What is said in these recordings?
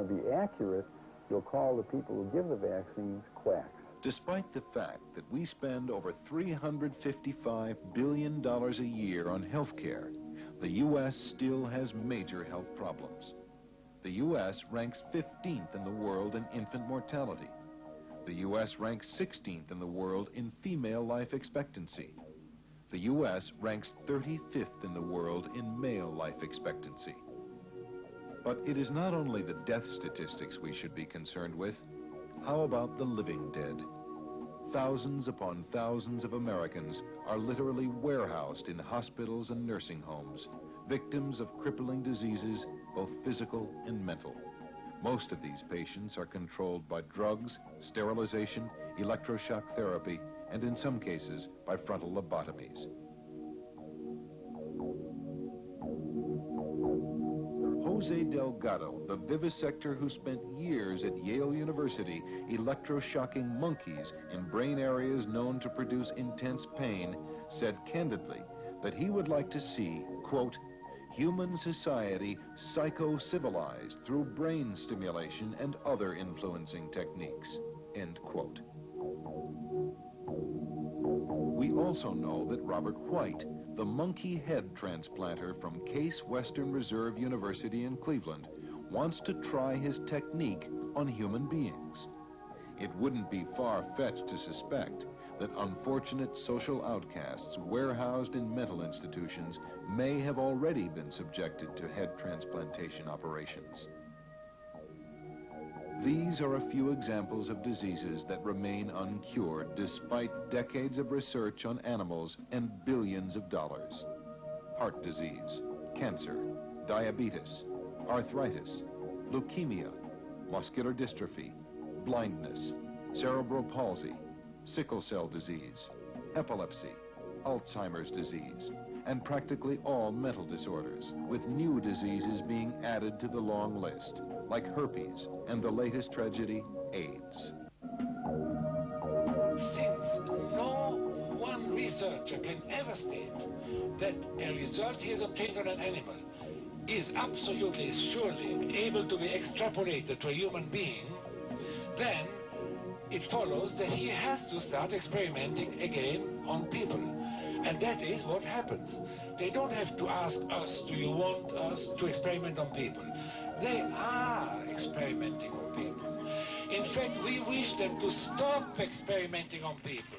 want to be accurate, you'll call the people who give the vaccines quacks. Despite the fact that we spend over $355 billion a year on health care, the U.S. still has major health problems. The U.S. ranks 15th in the world in infant mortality. The U.S. ranks 16th in the world in female life expectancy. The U.S. ranks 35th in the world in male life expectancy. But it is not only the death statistics we should be concerned with. How about the living dead? Thousands upon thousands of Americans are literally warehoused in hospitals and nursing homes, victims of crippling diseases, both physical and mental. Most of these patients are controlled by drugs, sterilization, electroshock therapy, and in some cases by frontal lobotomies. Jose Delgado, the vivisector who spent years at Yale University electroshocking monkeys in brain areas known to produce intense pain, said candidly that he would like to see, quote, human society psycho-civilized through brain stimulation and other influencing techniques, end quote. We also know that Robert White, the monkey head transplanter from Case Western Reserve University in Cleveland, wants to try his technique on human beings. It wouldn't be far-fetched to suspect that unfortunate social outcasts warehoused in mental institutions may have already been subjected to head transplantation operations. These are a few examples of diseases that remain uncured despite decades of research on animals and billions of dollars. Heart disease, cancer, diabetes, arthritis, leukemia, muscular dystrophy, blindness, cerebral palsy, sickle cell disease, epilepsy, Alzheimer's disease, and practically all mental disorders, with new diseases being added to the long list, like herpes and the latest tragedy, AIDS. Since no one researcher can ever state that a result he has obtained on an animal is absolutely surely able to be extrapolated to a human being, then it follows that he has to start experimenting again on people. And that is what happens. They don't have to ask us, do you want us to experiment on people? They are experimenting on people. In fact, we wish them to stop experimenting on people.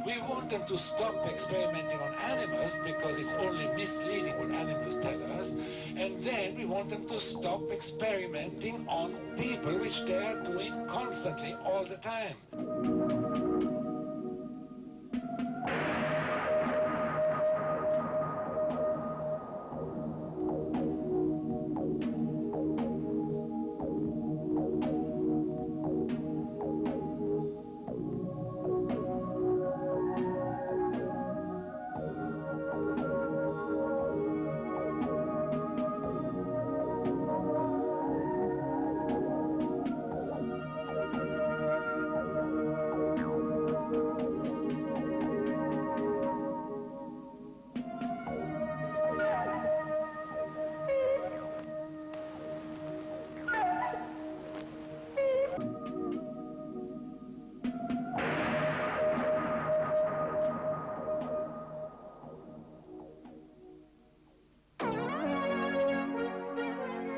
We want them to stop experimenting on animals because it's only misleading what animals tell us. And then we want them to stop experimenting on people, which they are doing constantly all the time.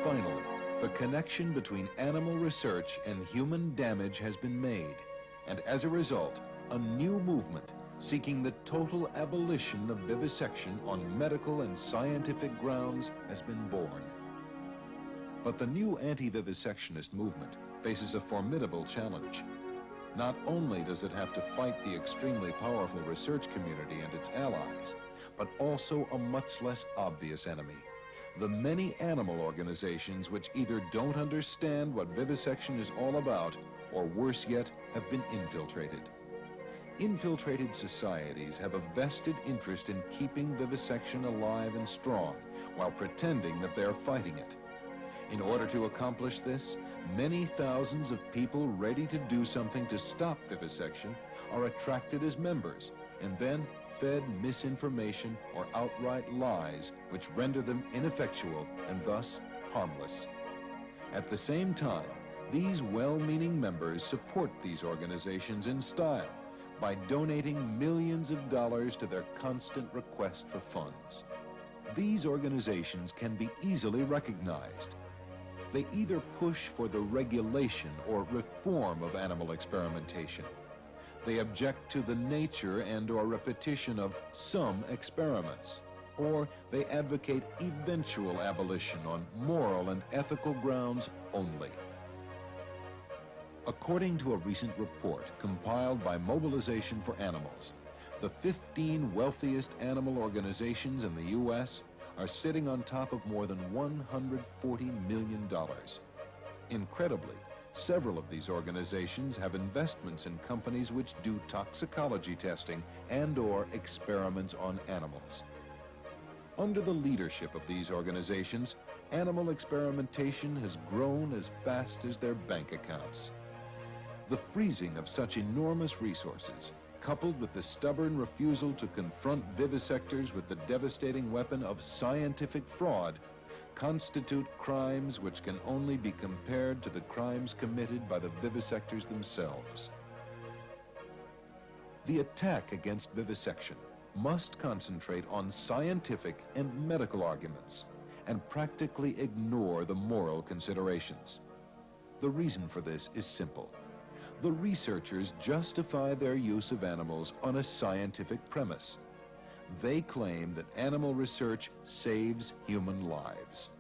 Finally, the connection between animal research and human damage has been made, and as a result, a new movement seeking the total abolition of vivisection on medical and scientific grounds has been born. But the new anti-vivisectionist movement faces a formidable challenge. Not only does it have to fight the extremely powerful research community and its allies, but also a much less obvious enemy: the many animal organizations which either don't understand what vivisection is all about, or worse yet, have been infiltrated. Infiltrated societies have a vested interest in keeping vivisection alive and strong while pretending that they're fighting it. In order to accomplish this, many thousands of people ready to do something to stop vivisection are attracted as members and then fed misinformation or outright lies which render them ineffectual and thus harmless. At the same time, these well-meaning members support these organizations in style by donating millions of dollars to their constant request for funds. These organizations can be easily recognized. They either push for the regulation or reform of animal experimentation. They object to the nature and/or repetition of some experiments, or they advocate eventual abolition on moral and ethical grounds only. According to a recent report compiled by Mobilization for Animals, the 15 wealthiest animal organizations in the U.S. are sitting on top of more than $140 million. Incredibly, several of these organizations have investments in companies which do toxicology testing and/or experiments on animals. Under the leadership of these organizations, animal experimentation has grown as fast as their bank accounts. The freezing of such enormous resources, coupled with the stubborn refusal to confront vivisectors with the devastating weapon of scientific fraud, constitute crimes which can only be compared to the crimes committed by the vivisectors themselves. The attack against vivisection must concentrate on scientific and medical arguments and practically ignore the moral considerations. The reason for this is simple. The researchers justify their use of animals on a scientific premise. They claim that animal research saves human lives.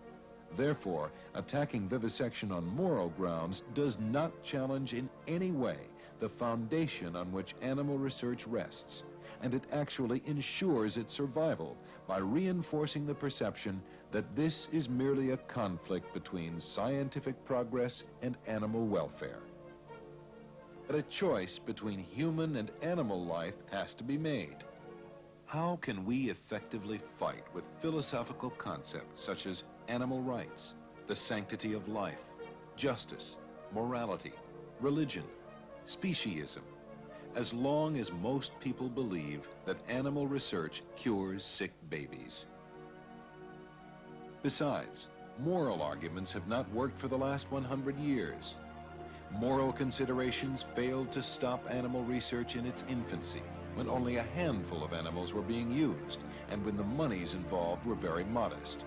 Therefore, attacking vivisection on moral grounds does not challenge in any way the foundation on which animal research rests, and it actually ensures its survival by reinforcing the perception that this is merely a conflict between scientific progress and animal welfare. But a choice between human and animal life has to be made. How can we effectively fight with philosophical concepts such as animal rights, the sanctity of life, justice, morality, religion, speciesism, as long as most people believe that animal research cures sick babies? Besides, moral arguments have not worked for the last 100 years. Moral considerations failed to stop animal research in its infancy, when only a handful of animals were being used, and when the monies involved were very modest.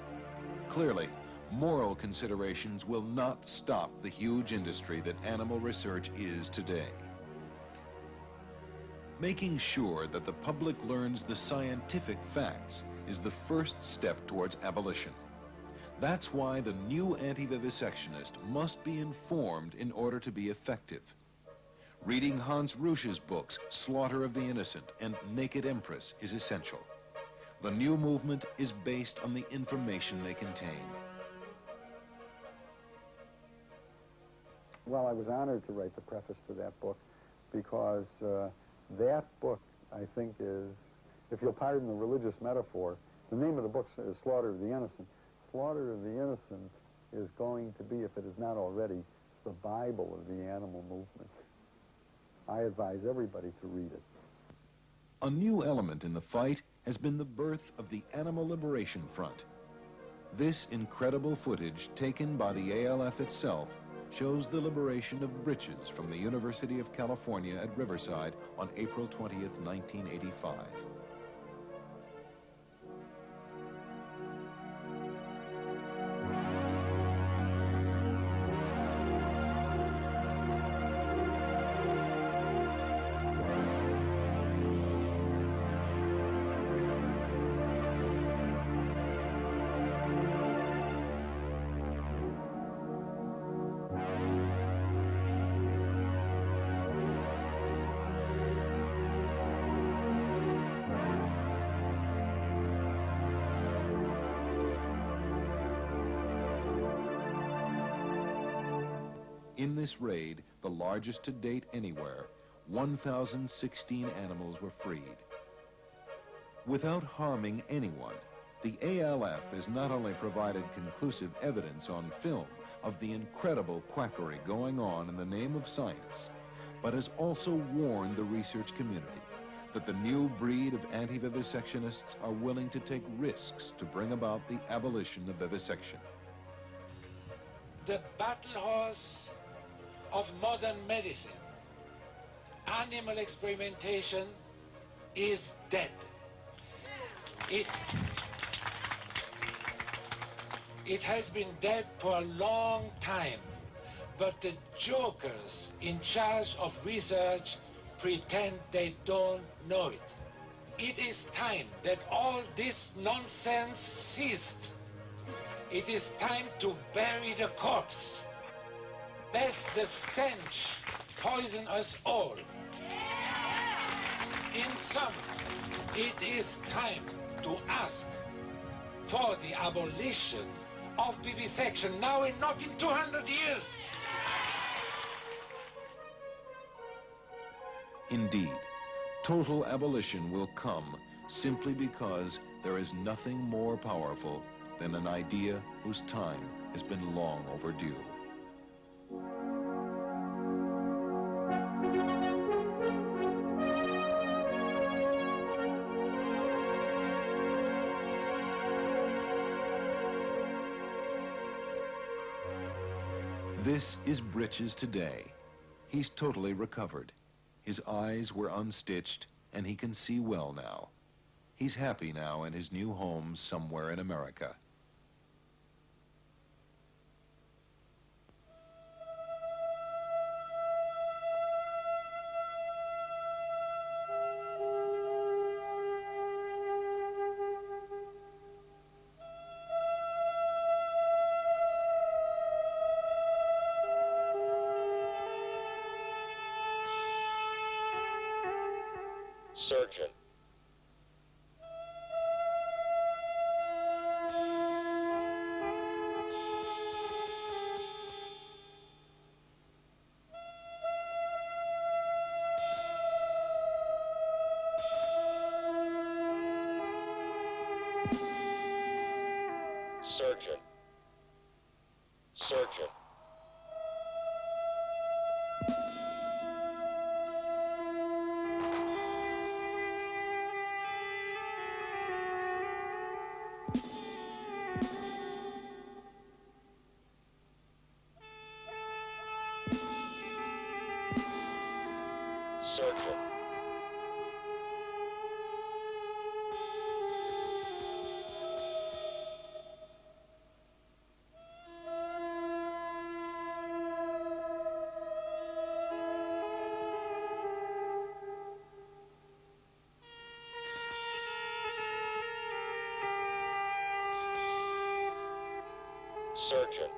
Clearly, moral considerations will not stop the huge industry that animal research is today. Making sure that the public learns the scientific facts is the first step towards abolition. That's why the new anti-vivisectionist must be informed in order to be effective. Reading Hans Rusch's books, Slaughter of the Innocent and Naked Empress, is essential. The new movement is based on the information they contain. Well, I was honored to write the preface to that book because that book, I think, is, if you'll pardon the religious metaphor, the name of the book is Slaughter of the Innocent. Slaughter of the Innocent is going to be, if it is not already, the Bible of the animal movement. I advise everybody to read it. A new element in the fight has been the birth of the Animal Liberation Front. This incredible footage taken by the ALF itself shows the liberation of breeches from the University of California at Riverside on April 20th, 1985. In this raid, the largest to date anywhere, 1,016 animals were freed. Without harming anyone, the ALF has not only provided conclusive evidence on film of the incredible quackery going on in the name of science, but has also warned the research community that the new breed of anti-vivisectionists are willing to take risks to bring about the abolition of vivisection. the battle horse of modern medicine. Animal experimentation is dead. It has been dead for a long time, but the jokers in charge of research pretend they don't know it. It is time that all this nonsense ceased. It is time to bury the corpse, lest the stench poison us all. In sum, it is time to ask for the abolition of vivisection now and not in 200 years. Indeed, total abolition will come simply because there is nothing more powerful than an idea whose time has been long overdue. This is Britches today. He's totally recovered. His eyes were unstitched, and he can see well now. He's happy now in his new home somewhere in America. Surgeon. Surgeon. Surgeon. Surgeon. Surgeon.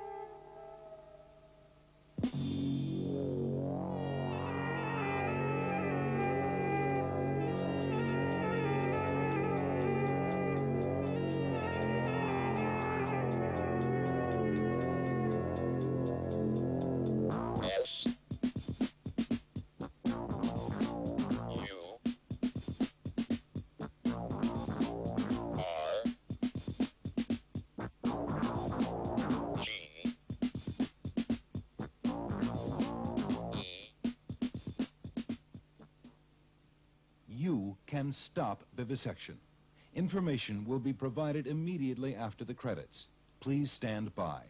You can stop vivisection. Information will be provided immediately after the credits. Please stand by.